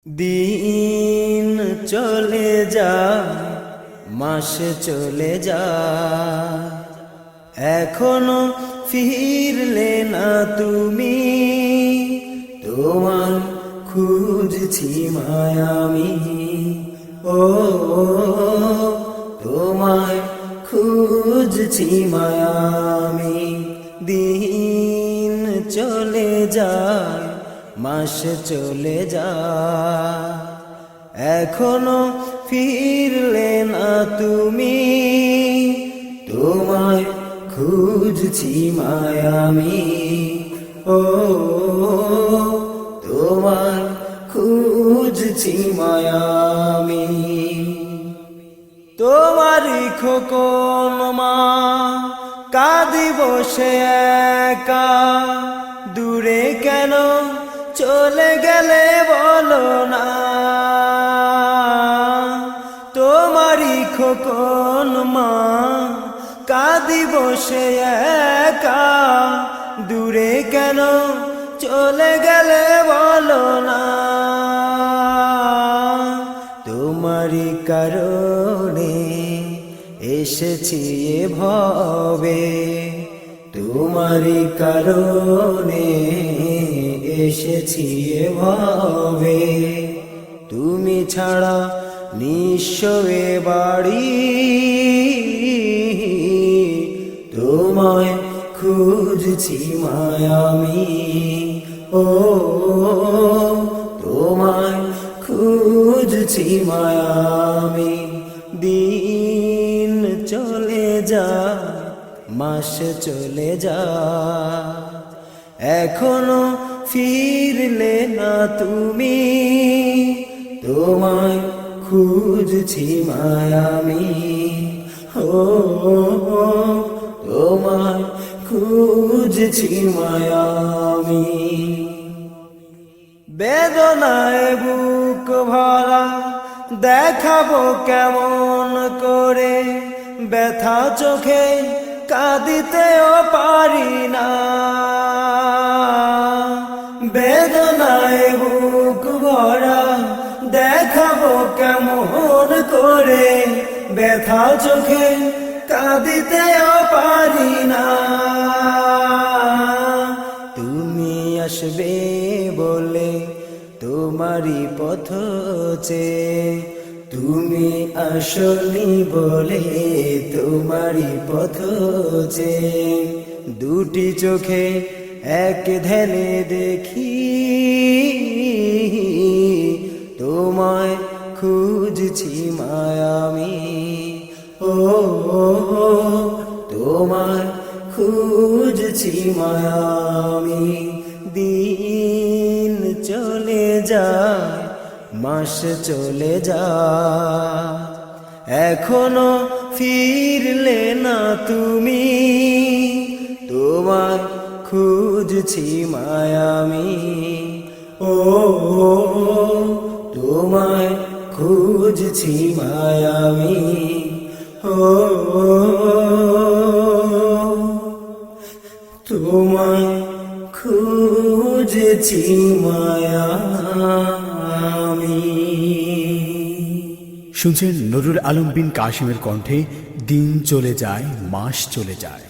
দিন চলে যায়, মাস চলে যায়, এখনো ফিরলে না তুমি। তোমার খুঁজছি মায়ামি, ও তোমায় খুঁজছি মায়ামি। দিন চলে যায়, মাস চলে যায়, এখনো ফিরলে না তুমি। তোমায় খুঁজছি মায়ামি, ও তোমায় খুঁজছি মায়ামি। তোমারই খোকন মা কাঁদি বসে একা, দূরে কেন চলে গেলে বলো না। তোমারই খোকন মা কাঁদি বসে একা, দূরে কেন চলে গেলে বলো না। তোমারই কারণে এসেছি এ ভবে, তোমারই কারণে এসেছি এ ভবে। তুমি ছাড়া নিঃস্ব এ বাড়ি, তোমায় খুঁজছি মায়ামি, ও তোমায় খুঁজছি মায়ামি। দিন চলে যায়, মাস চলে যায়, এখনো ফিরলে না তুমি। তোমায় খুঁজছি মায়ামি, ও তোমায় খুঁজছি মায়ামি। বেদনায় বুক ভরা দেখাবো কেমন করে, ব্যথা চোখে কাঁদিতেও পারি না। বেদনায় বুক ভরা দেখাবো কেমন করে, ব্যথা চোখে কাঁদিতেও পারি না। তুমি আসবে বলে তোমারই পথ চেয়ে, তুমি আসনি বলে তোমারই পথ চেয়ে, দুটি চোখে এক ধ্যানে দেখি। তোমায় খুঁজছি মায়ামি, ও তোমায় খুঁজছি মায়ামি। দিন চলে যায়, মাস চলে যায়, এখনো ফিরলে না তুমি। তোমায় খুঁজছি মায়ামি, ও তোমায় খুঁজছি মায়ামি, ও তোমায় খুঁজছি মায়ামি। শুনছেন নুরুল আলম বিন কাশিমের কণ্ঠে দিন চলে যায়, মাস চলে যায়।